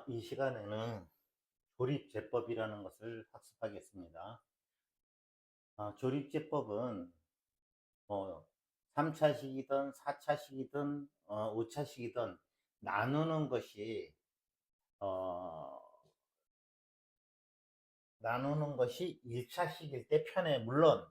이 시간에는 조립제법이라는 것을 학습하겠습니다. 조립제법은 뭐 3차식이든 4차식이든 5차식이든 나누는 것이 어, 나누는 것이 1차식일 때 편해. 물론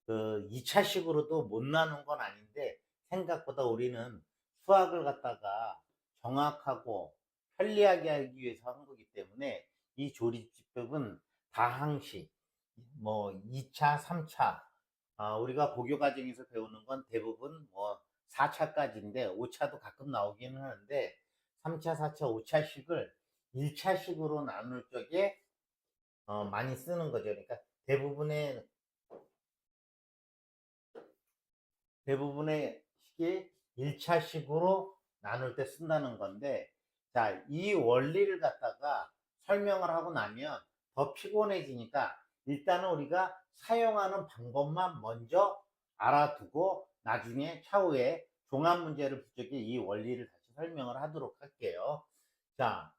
그 2차식으로도 못 나눈 건 아닌데 생각보다 우리는 수학을 갖다가 정확하고 편리하게 하기 위해서 한 거기 때문에 이 조립집법은 다항식, 뭐 2차, 3차, 우리가 고교 과정에서 배우는 건 대부분 뭐 4차까지인데 5차도 가끔 나오기는 하는데 3차, 4차, 5차식을 1차식으로 나눌 적에 많이 쓰는 거죠. 그러니까 대부분의 대부분의 식이 1차식으로 나눌 때 쓴다는 건데, 자, 이 원리를 갖다가 설명을 하고 나면 더 피곤해지니까 일단은 우리가 사용하는 방법만 먼저 알아두고 나중에 차후에 종합 문제를 풀 적에 이 원리를 다시 설명을 하도록 할게요. 자,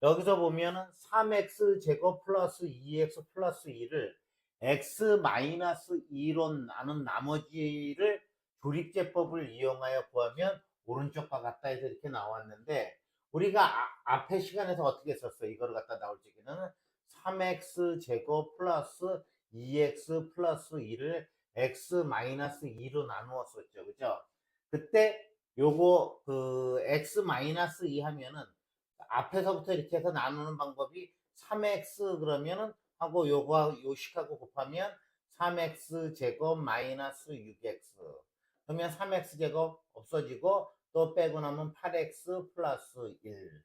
여기서 보면은 3x 제곱 플러스 2x 플러스 2를 x 마이너스 2로 나눈 나머지를 조립제법을 이용하여 구하면 오른쪽과 같다 해서 이렇게 나왔는데 우리가 앞에 시간에서 어떻게 썼어? 이거를 갖다 나올 적에는 3x 제곱 플러스 2x 플러스 2를 x 마이너스 2로 나누었었죠. 그죠? 그때 요거 그 x 마이너스 2 하면은 앞에서부터 이렇게 해서 나누는 방법이 3x 그러면은 하고 요거 요식하고 곱하면 3x 제곱 마이너스 6x 그러면 3x 제곱 없어지고 또 빼고 나면 8x 플러스 1.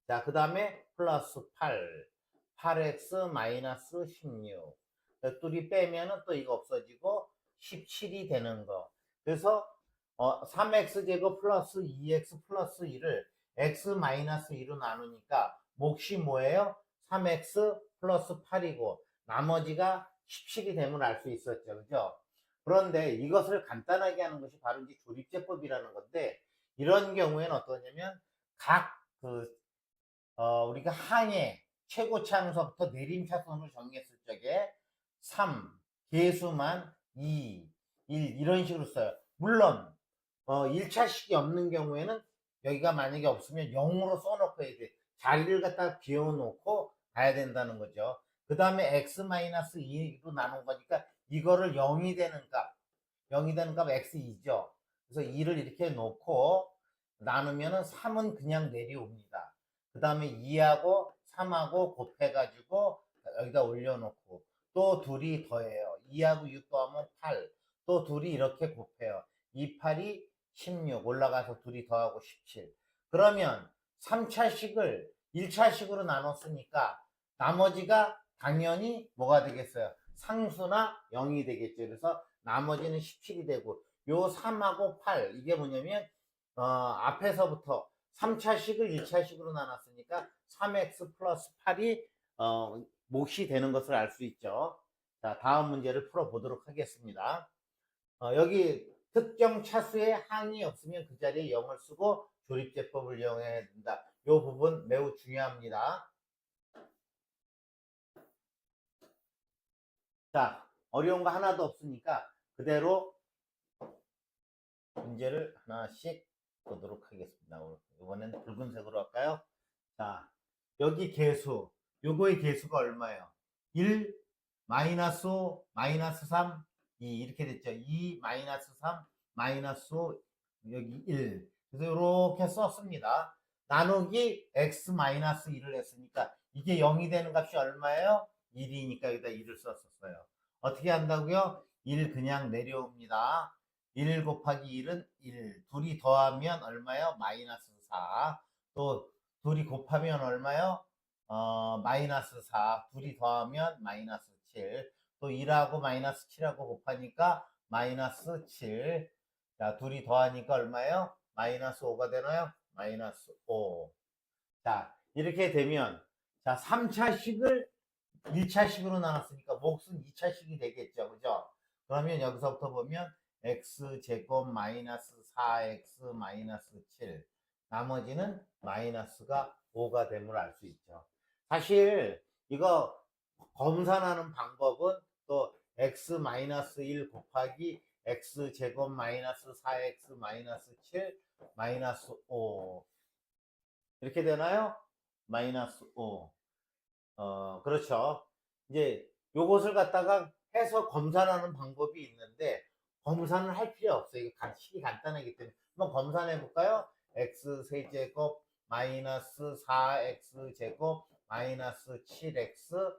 자, 그 다음에 플러스 8. 8x 마이너스 16. 둘이 빼면은 또 이거 없어지고 17이 되는 거. 그래서 3x 제곱 플러스 2x 플러스 1을 x 마이너스 2로 나누니까 몫이 뭐예요? 3x 플러스 8이고 나머지가 17이 되면 알 수 있었죠. 그죠? 그런데 이것을 간단하게 하는 것이 바로 이제 조립제법이라는 건데 이런 경우에는 어떠냐면 각그 우리가 항의 최고차항서부터 내림차순으로 정했을 적에 3, 개수만 2, 1 이런 식으로 써요. 물론 1차식이 없는 경우에는 여기가 만약에 없으면 0으로 써놓고 해야 돼. 자리를 갖다 비워놓고 가야 된다는 거죠. 그 다음에 x-2로 나눈 거니까 이거를 0이 되는 값, 0이 되는 값 x2죠. 그래서 2를 이렇게 놓고 나누면은 3은 그냥 내려옵니다. 그 다음에 2하고 3하고 곱해가지고 여기다 올려놓고 또 둘이 더해요. 2하고 6 더하면 8. 또 둘이 이렇게 곱해요. 2, 8이 16 올라가서 둘이 더하고 17. 그러면 3차식을 1차식으로 나눴으니까 나머지가 당연히 뭐가 되겠어요? 상수나 0이 되겠죠. 그래서 나머지는 17이 되고 요 3하고 8 이게 뭐냐면 앞에서부터 3차식을 1차식으로 나눴으니까 3x 플러스 8이 몫이 되는 것을 알 수 있죠. 자, 다음 문제를 풀어보도록 하겠습니다. 여기 특정 차수의 항이 없으면 그 자리에 0을 쓰고 조립제법을 이용해야 된다. 이 부분 매우 중요합니다. 자, 어려운 거 하나도 없으니까 그대로 문제를 하나씩 보도록 하겠습니다. 이번엔 붉은색으로 할까요? 자, 여기 개수, 요거의 개수가 얼마예요? 1, 마이너스 5, 마이너스 3, 2 이렇게 됐죠. 2, 마이너스 3, 마이너스 5, 여기 1. 그래서 이렇게 썼습니다. 나누기 x 마이너스 1을 했으니까 이게 0이 되는 값이 얼마예요? 1이니까 여기다 1을 썼었어요. 어떻게 한다고요? 1 그냥 내려옵니다. 1 곱하기 1은 1. 둘이 더하면 얼마요? 마이너스 4. 또 둘이 곱하면 얼마요? 마이너스 4. 둘이 더하면 마이너스 7. 또 1하고 마이너스 7하고 곱하니까 마이너스 7. 자, 둘이 더하니까 얼마예요? 마이너스 5가 되나요? 마이너스 5. 자, 이렇게 되면 자, 3차식을 1차식으로 나눴으니까 몫은 2차식이 되겠죠. 그죠? 그러면 여기서부터 보면 x제곱 마이너스 4x 마이너스 7. 나머지는 마이너스가 5가 됨을 알 수 있죠. 사실 이거 검산하는 방법은 또 x-1 곱하기 x제곱 마이너스 4x 마이너스 7 마이너스 5 이렇게 되나요? 마이너스 5. 그렇죠. 이제 요것을 갖다가 해서 검산하는 방법이 있는데 검산을 할 필요 없어요. 이게 식이 간단하기 때문에 한번 검산해 볼까요? x 세제곱 마이너스 4x 제곱 마이너스 7x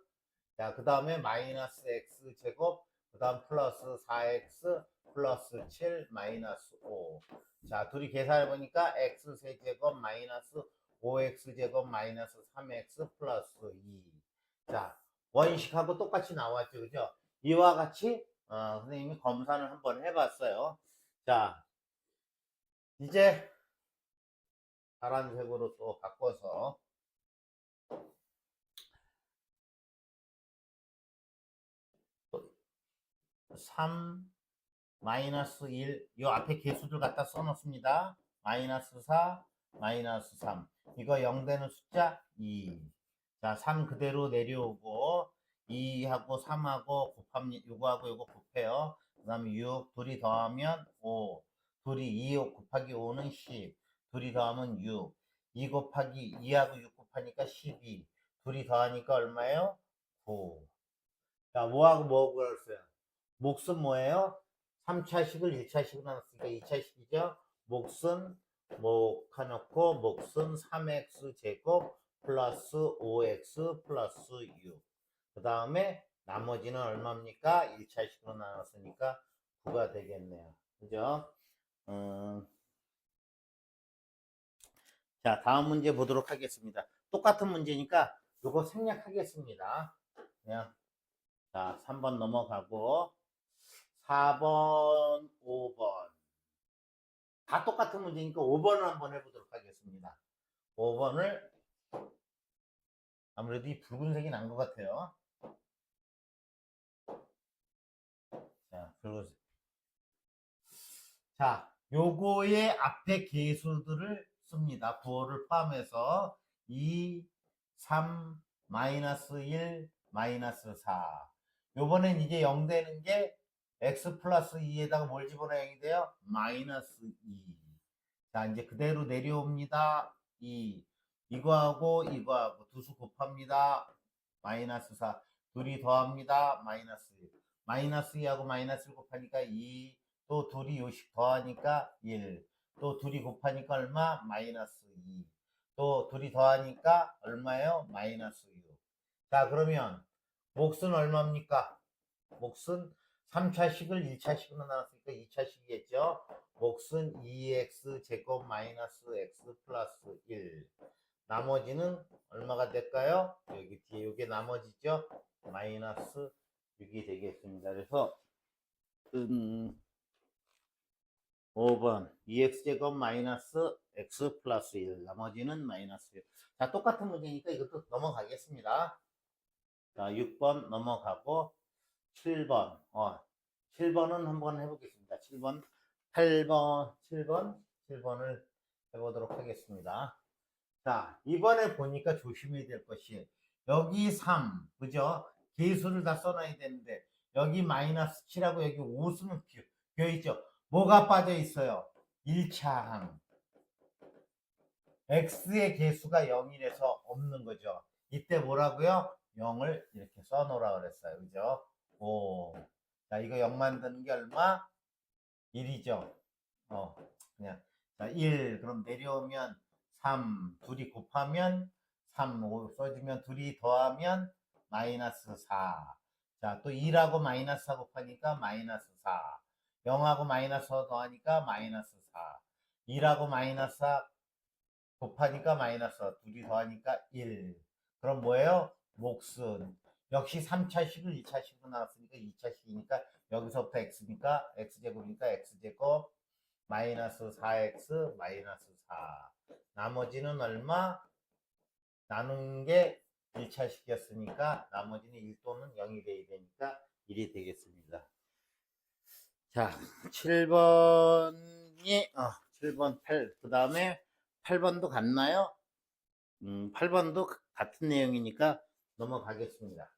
자, 그 다음에 마이너스 x 제곱 그 다음 플러스 4x 플러스 7 마이너스 5 자, 둘이 계산해 보니까 x 세제곱 마이너스 5x 제곱 마이너스 3x 플러스 2 자, 원식하고 똑같이 나왔죠. 그죠? 이와 같이 선생님이 검산을 한번 해봤어요. 자, 이제 파란색으로 또 바꿔서 3 마이너스 1, 요 앞에 개수들 갖다 써놓습니다. 마이너스 4, 마이너스 3. 이거 0 되는 숫자 2. 자, 3 그대로 내려오고 2하고 3하고 곱합니다. 요거하고 요거 곱해요. 그 다음에 6 둘이 더하면 5. 둘이 2 곱하기 5는 10. 둘이 더하면 6. 2 곱하기 2하고 6 곱하니까 12. 둘이 더하니까 얼마예요? 9. 자, 뭐하고 뭐 그랬어요? 몫은 뭐예요? 3차식을 1차식으로 나눴으니까 2차식이죠. 몫은 몫해놓고 몫은 3x 제곱 플러스 5x 플러스 6. 그 다음에 나머지는 얼마입니까? 1차식으로 나눴으니까 9가 되겠네요. 그죠? 자, 다음 문제 보도록 하겠습니다. 똑같은 문제니까 이거 생략하겠습니다. 그냥 자, 3번 넘어가고 4번, 5번 다 똑같은 문제니까 5번을 한번 해보도록 하겠습니다. 5번을 아무래도 이 붉은색이 난 것 같아요. 자, 붉은색. 자, 요거의 앞에 개수들을 씁니다. 부호를 포함해서 2, 3, 마이너스 1, 마이너스 4. 요번엔 이제 0 되는 게 x 플러스 2에다가 뭘 집어넣어야 0이 돼요? 마이너스 2. 자, 이제 그대로 내려옵니다. 2. 이거하고 두수 곱합니다. 마이너스 4. 둘이 더합니다. 마이너스 1. 마이너스 2하고 마이너스 1 곱하니까 2. 또 둘이 요식 더하니까 1. 또 둘이 곱하니까 얼마? 마이너스 2. 또 둘이 더하니까 얼마예요? 마이너스 6. 자, 그러면 몫은 얼마입니까? 몫은 3차식을 1차식으로 나눴으니까 2차식이겠죠? 몫은 2x 제곱 마이너스 x 플러스 1. 나머지는 얼마가 될까요? 여기 뒤에 이게 나머지죠? 마이너스 6이 되겠습니다. 그래서 5번 2x제곱 마이너스 x 플러스 1 나머지는 마이너스 1. 자, 똑같은 문제니까 이것도 넘어가겠습니다. 자, 6번 넘어가고 7번 7번은 한번 해보겠습니다. 7번 8번 7번을 해보도록 하겠습니다. 자, 이번에 보니까 조심해야 될 것이 여기 3 그죠? 개수를 다 써놔야 되는데 여기 마이너스 7하고 여기 5 쓰면 비어있죠. 뭐가 빠져 있어요? 1차항. x의 개수가 0이라서 없는 거죠. 이때 뭐라고요? 0을 이렇게 써놓으라 그랬어요. 그죠? 5. 자, 이거 0 만드는 게 얼마? 1이죠. 그냥. 자, 1. 그럼 내려오면 3. 둘이 곱하면 3. 5 써주면 둘이 더하면 마이너스 4. 자, 또 2라고 마이너스 4 곱하니까 마이너스 4. 0하고 마이너스 4 더하니까 마이너스 4. 2라고 마이너스 4 곱하니까 마이너스 4. 둘이 더하니까 1. 그럼 뭐예요? 몫은 역시 3차식을 2차식으로 나왔으니까 2차식이니까 여기서부터 x니까 x제곱이니까 x제곱 마이너스 4x 마이너스 4. 나머지는 얼마? 나눈 게 1차식이었으니까 나머지는 1 또는 0이 돼야 되니까 1이 되겠습니다. 자, 7번이 7번 8. 그 다음에 8번도 같나요? 8번도 같은 내용이니까 넘어가겠습니다.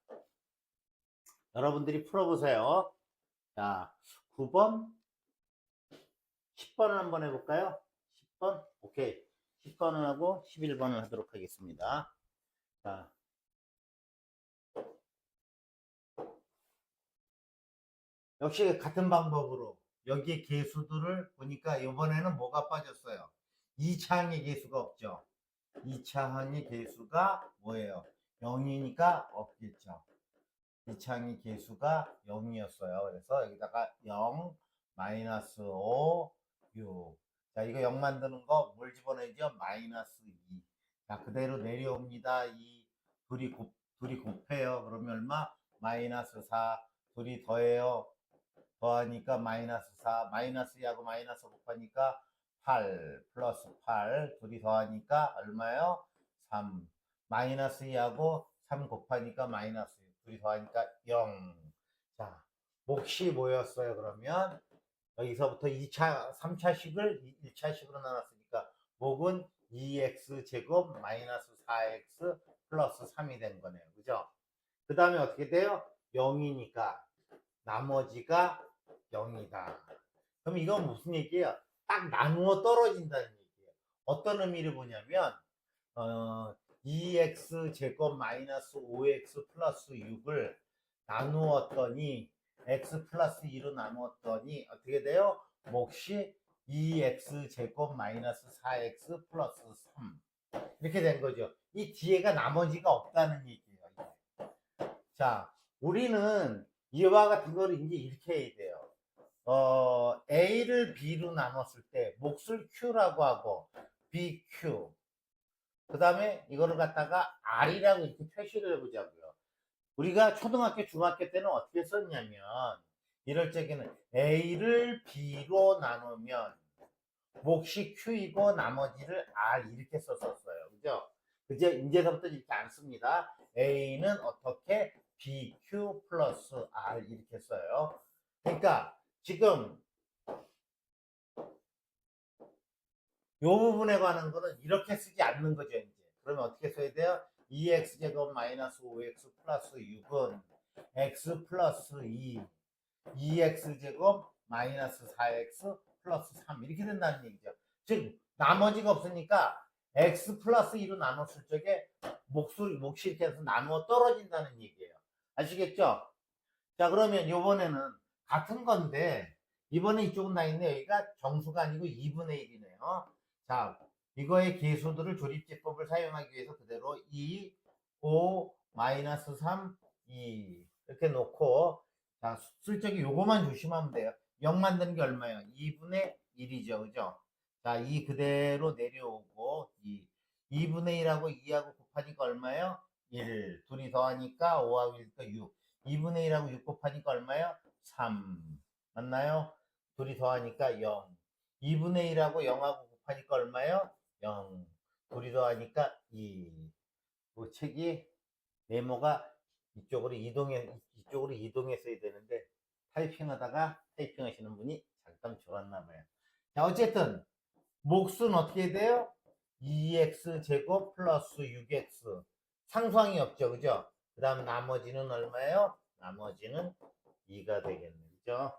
여러분들이 풀어보세요. 자, 9번, 10번을 한번 해볼까요? 10번? 오케이. 10번을 하고 11번을 하도록 하겠습니다. 자, 역시 같은 방법으로 여기 개수들을 보니까 이번에는 뭐가 빠졌어요? 2차항의 개수가 없죠. 2차항의 개수가 뭐예요? 0이니까 없겠죠. 2차항의 개수가 0이었어요. 그래서 여기다가 0, 마이너스 5, 6. 자, 이거 0 만드는 거 뭘 집어내죠? 마이너스 2. 자, 그대로 내려옵니다. 둘이 곱해요. 그러면 얼마? 마이너스 4. 둘이 더해요. 더하니까 마이너스 4. 마이너스 2하고 마이너스 곱하니까 8 플러스 8. 둘이 더하니까 얼마요? 3. 마이너스 2하고 3 곱하니까 마이너스 6. 둘이 더하니까 0. 자, 몫이 뭐였어요? 그러면 여기서부터 2차, 3차식을 1차식으로 나눴으니까 몫은 2x 제곱 마이너스 4x 플러스 3이 된 거네요. 그죠? 그 다음에 어떻게 돼요? 0이니까 나머지가 0이다. 그럼 이건 무슨 얘기예요? 딱 나누어 떨어진다는 얘기예요. 어떤 의미를 보냐면 2x 제곱 마이너스 5x 플러스 6을 나누었더니 x 플러스 2로 나누었더니 어떻게 돼요? 몫이 2x 제곱 마이너스 4x 플러스 3 이렇게 된 거죠. 이 뒤에가 나머지가 없다는 얘기예요. 자, 우리는 이와 같은 거를 이제 이렇게 해야 돼요. A를 B로 나눴을 때 몫을 Q라고 하고 BQ 그 다음에 이거를 갖다가 R이라고 이렇게 표시를 해보자고요. 우리가 초등학교 중학교 때는 어떻게 썼냐면 이럴 적에는 A를 B로 나누면 몫이 Q이고 나머지를 R 이렇게 썼었어요. 그죠? 이제서부터 이렇게 안 씁니다. A는 어떻게 BQ 플러스 R 이렇게 써요. 그러니까 지금 요 부분에 관한 거는 이렇게 쓰지 않는 거죠. 이제 그러면 어떻게 써야 돼요? 2x제곱 마이너스 5x 플러스 6은 x 플러스 2 2x제곱 마이너스 4x 플러스 3 이렇게 된다는 얘기죠. 즉 나머지가 없으니까 x 플러스 2로 나눴을 적에 몫이 이렇게 해서 나누어 떨어진다는 얘기예요. 아시겠죠? 자, 그러면 요번에는 같은 건데 이번에 이쪽은 나 있네. 여기가 정수가 아니고 2분의 1이네요. 자, 이거의 계수들을 조립제법을 사용하기 위해서 그대로 2, 5, 마이너스 3, 2 이렇게 놓고 자, 슬쩍이 요거만 조심하면 돼요. 0 만드는 게 얼마예요? 2분의 1이죠. 그죠? 자, 2 그대로 내려오고 2분의 1하고 2하고 곱하니까 얼마예요? 1. 둘이 더하니까 5하고 1도 6. 2분의 1하고 6 곱하니까 얼마예요? 3. 맞나요? 둘이 더하니까 0. 2분의 1하고 0하고 곱하니까 얼마예요? 0. 둘이 더하니까 2. 그 책이 네모가 이쪽으로 이동했어야 되는데 타이핑 하시는 분이 잠깐 좋았나 봐요. 자, 어쨌든 몫은 어떻게 돼요? 2x 제곱 플러스 6x 상수항이 없죠. 그죠? 그 다음 나머지는 얼마예요? 나머지는 2가 되겠네. 그죠?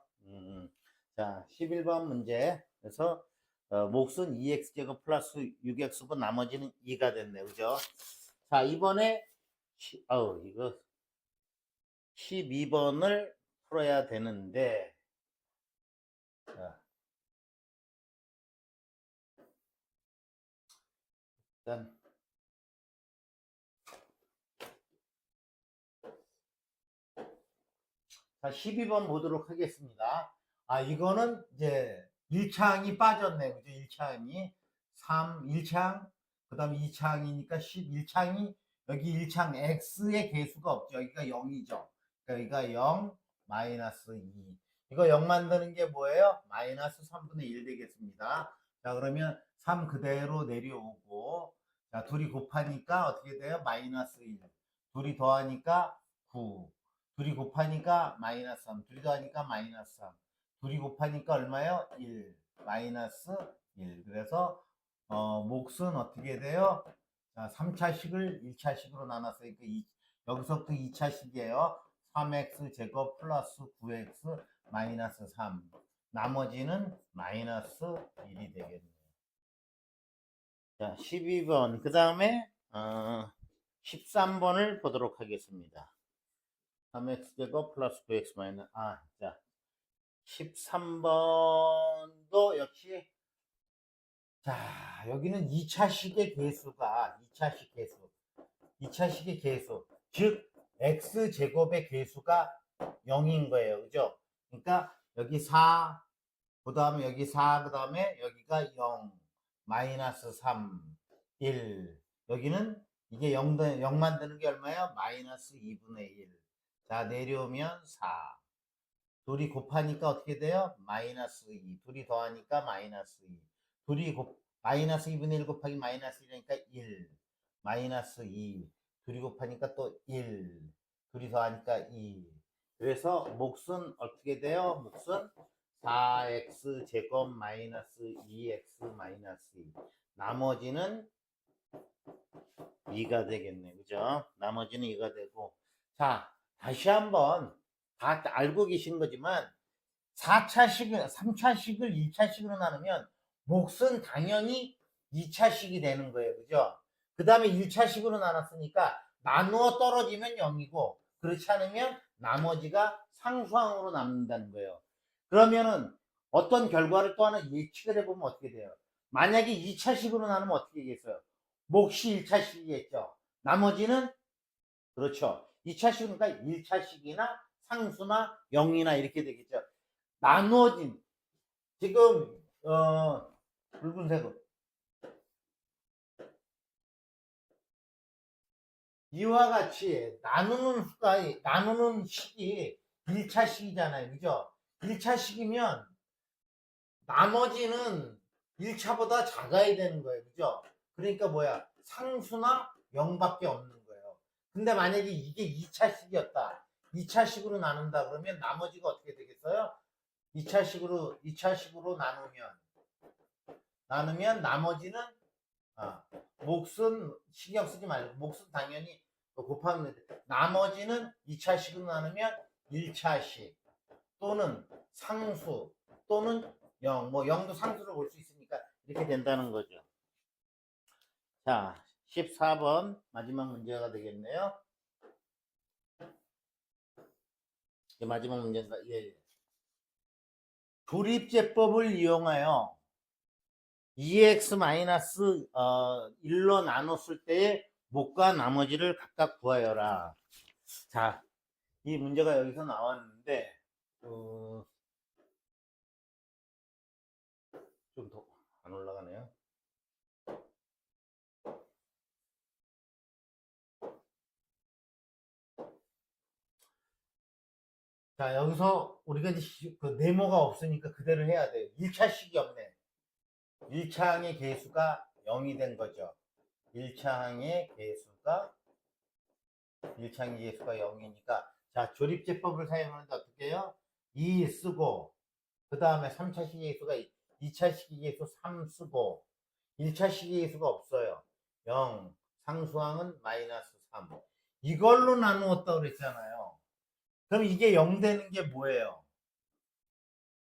자, 11번 문제. 그래서 몫은 2x 제곱 플러스 6x고 나머지는 2가 됐네. 그죠? 자, 이번에 이거 12번을 풀어야 되는데 자, 일단 자, 12번 보도록 하겠습니다. 아, 이거는 이제 1차항이 빠졌네. 그죠? 1차항이 3, 1차항, 그 다음에 2차항이니까 11차항이 여기 1차항 x의 개수가 없죠. 여기가 0이죠. 여기가 0, 마이너스 2. 이거 0 만드는 게 뭐예요? 마이너스 3분의 1 되겠습니다. 자, 그러면 3 그대로 내려오고, 자, 둘이 곱하니까 어떻게 돼요? 마이너스 1. 둘이 더하니까 9. 둘이 곱하니까 마이너스 3. 둘이 더하니까 마이너스 3. 둘이 곱하니까 얼마요? 1. 마이너스 1. 그래서 몫은 어떻게 돼요? 자, 3차식을 1차식으로 나눴어요. 여기서부터 2차식이에요. 3x 제곱 플러스 9x 마이너스 3. 나머지는 마이너스 1이 되겠네요. 자, 12번. 그 다음에 13번을 보도록 하겠습니다. 3x 제곱 플러스 9x 마이너스 자, 13번도 역시 자, 여기는 2차식의 개수가 2차식의 개수 즉 x제곱의 개수가 0인 거예요. 그죠? 그러니까 여기 4, 그 다음에 여기 4, 그 다음에 여기가 0, 마이너스 3, 1. 여기는 이게 0 만드는 게 얼마예요? 마이너스 2분의 1. 자, 내려오면 4. 둘이 곱하니까 어떻게 돼요? 마이너스 2. 둘이 더하니까 마이너스 2. 마이너스 2분의 1 곱하기 마이너스 1이니까 1. 마이너스 2. 둘이 곱하니까 또 1. 둘이 더하니까 2. 그래서 몫은 어떻게 돼요? 몫은 4x 제곱 마이너스 2x 마이너스 2. 나머지는 2가 되겠네. 그죠? 나머지는 2가 되고. 자, 다시 한번 다 알고 계신 거지만 3차식을 1차식으로 나누면 몫은 당연히 2차식이 되는 거예요. 그죠? 그 다음에 1차식으로 나눴으니까 나누어 떨어지면 0이고 그렇지 않으면 나머지가 상수항으로 남는다는 거예요. 그러면은 어떤 결과를 또 하나 예측을 해보면 어떻게 돼요? 만약에 2차식으로 나누면 어떻게 되겠어요? 몫이 1차식이겠죠. 나머지는 그렇죠. 2차식이니까 1차식이나 상수나 0이나 이렇게 되겠죠. 나누어진 지금 붉은색으로 이와 같이 나누는 식이 1차식이잖아요. 그죠? 1차식이면 나머지는 1차보다 작아야 되는 거예요. 그죠? 그러니까 뭐야? 상수나 0밖에 없는 거예요. 근데 만약에 이게 2차식이었다. 2차식으로 나눈다 그러면 나머지가 어떻게 되겠어요? 2차식으로 나누면 나머지는 몫은 신경 쓰지 말고 몫은 당연히 곱하면 돼. 나머지는 2차식으로 나누면 1차식 또는 상수 또는 0, 뭐 0도 상수로 볼 수 있으니까 이렇게 된다는 거죠. 자, 14번 마지막 문제가 되겠네요. 마지막 문제인가? 예. 조립제법을 이용하여 2x-1로 나눴을 때의 몫과 나머지를 각각 구하여라. 자, 이 문제가 여기서 나왔는데 좀 더 안 올라가네요. 자, 여기서 우리가 이제 그 네모가 없으니까 그대로 해야 돼요. 1차식이 없네. 1차항의 개수가 0이 된 거죠. 1차항의 개수가 0이니까 자, 조립제법을 사용하는데 어떻게 해요? 2 쓰고 그 다음에 3차식 개수가 2차식 개수 3 쓰고 1차식 개수가 없어요. 0, 상수항은 마이너스 3. 이걸로 나누었다고 그랬잖아요. 그럼 이게 0 되는 게 뭐예요?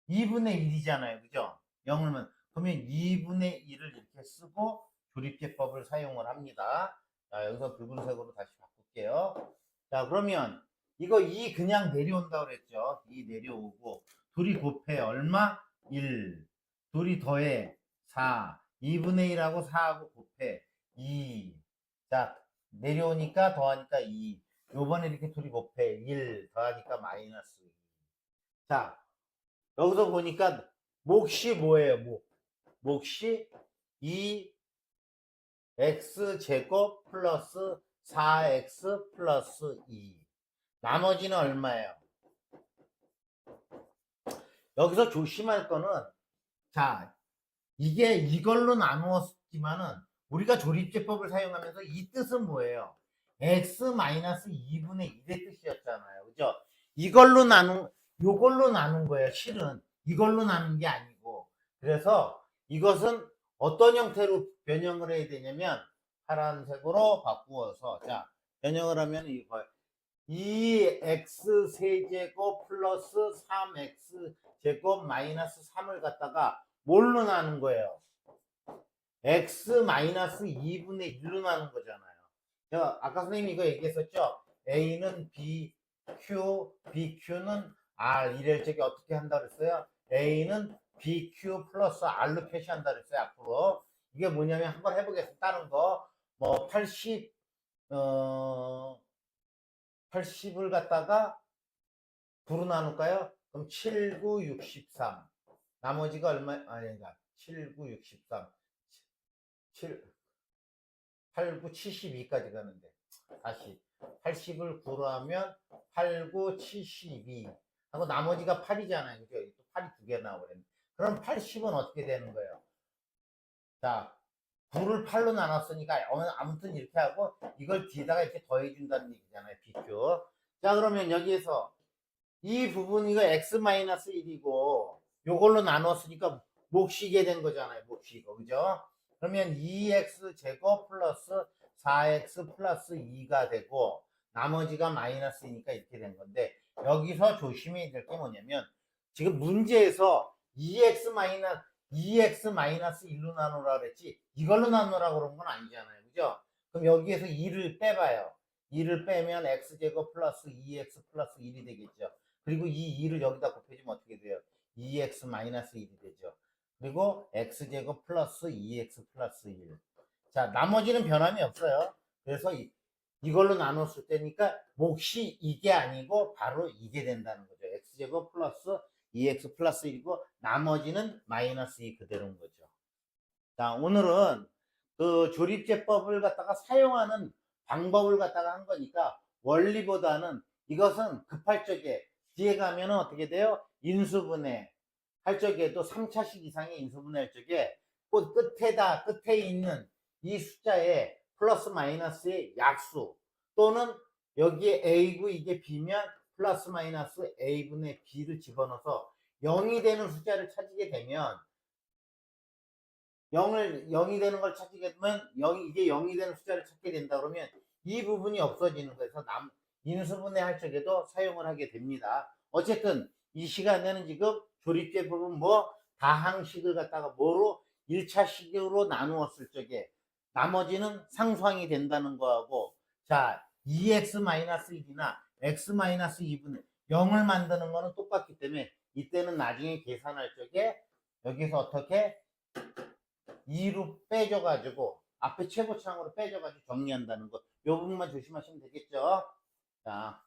2분의 1이잖아요. 그죠? 0을 그러면 2분의 1을 이렇게 쓰고 조립제법을 사용을 합니다. 자, 여기서 붉은색으로 다시 바꿀게요. 자, 그러면 이거 2 그냥 내려온다고 그랬죠. 2 내려오고 둘이 곱해 얼마? 1. 둘이 더해 4. 2분의 1하고 4하고 곱해 2. 자, 내려오니까 더하니까 2. 요번에 이렇게 둘이 곱해 1 더하니까 마이너스 2. 자, 여기서 보니까 몫이 뭐예요? 몫이 2x 제곱 플러스 4x 플러스 2. 나머지는 얼마예요? 여기서 조심할 거는 자, 이게 이걸로 나누었지만은 우리가 조립제법을 사용하면서 이 뜻은 뭐예요? x-2분의 1의 뜻이었잖아요. 그죠? 요걸로 나눈 거예요. 실은 이걸로 나눈 게 아니고. 그래서 이것은 어떤 형태로 변형을 해야 되냐면 파란색으로 바꾸어서 자 변형을 하면 이거 2x 세제곱 플러스 3x 제곱 마이너스 3을 갖다가 뭘로 나눈 거예요? x 마이너스 2분의 1로 나눈 거잖아요. 제가 아까 선생님이 이거 얘기했었죠? a는 b, q, bq는 r 이럴 적에 어떻게 한다 그랬어요? a는 bq 플러스 r로 표시한다 그랬어요. 앞으로 이게 뭐냐면 한번 해보겠습니다. 다른 거 뭐 80, 80을 갖다가 9로 나눌까요? 그럼 7, 9, 63. 나머지가 얼마, 아닌가. 7, 9, 63. 7, 8, 9, 72까지 가는데. 다시. 80을 9로 하면 8, 9, 72. 하고 나머지가 8이잖아요. 그죠? 또 8이 두 개 나오거든요. 그럼 80은 어떻게 되는 거예요? 자, 9를 8로 나눴으니까 아무튼 이렇게 하고 이걸 뒤에다가 이렇게 더해준다는 얘기잖아요. 비교. 자, 그러면 여기에서 이 부분 이거 x-1이고 요걸로 나눴으니까 몫이게 된 거잖아요. 몫이고 그죠? 그러면 2x 제곱 플러스 4x 플러스 2가 되고 나머지가 마이너스니까 이렇게 된 건데 여기서 조심해야 될 게 뭐냐면 지금 문제에서 2x 마이너스 1로 나누라 그랬지 이걸로 나누라고 그런 건 아니잖아요. 그죠? 그럼 여기에서 2를 빼봐요. 2를 빼면 x제곱 플러스 2x 플러스 1이 되겠죠. 그리고 이 2를 여기다 곱해주면 어떻게 돼요? 2x 마이너스 1이 되죠. 그리고 x제곱 플러스 2x 플러스 1. 자, 나머지는 변함이 없어요. 그래서 이걸로 나눴을 때니까 몫이 이게 아니고 바로 이게 된다는 거죠. x제곱 플러스 2x 플러스 1이고 나머지는 마이너스 2 그대로인 거죠. 자, 오늘은 그 조립제법을 갖다가 사용하는 방법을 갖다가 한 거니까 원리보다는 이것은 급할 적에 뒤에 가면은 어떻게 돼요? 인수분해 할 적에도 3차식 이상의 인수분해 할 적에 그 끝에 있는 이 숫자에 플러스 마이너스의 약수 또는 여기에 a고 이게 b면 플러스 마이너스 a분의 b를 집어넣어서 0이 되는 숫자를 찾게 되면 0이 되는 걸 찾게 되면 이게 0이 되는 숫자를 찾게 된다 그러면 이 부분이 없어지는 거에서 인수분해 할 적에도 사용을 하게 됩니다. 어쨌든 이 시간에는 지금 조립제법은 뭐 다항식을 갖다가 뭐로 1차식으로 나누었을 적에 나머지는 상수항이 된다는 거하고 자 2x-1이나 x-2분의 0을 만드는 거는 똑같기 때문에 이때는 나중에 계산할 적에 여기서 어떻게 2로 빼줘가지고 앞에 최고차항으로 빼줘가지고 정리한다는 거 이 부분만 조심하시면 되겠죠. 자.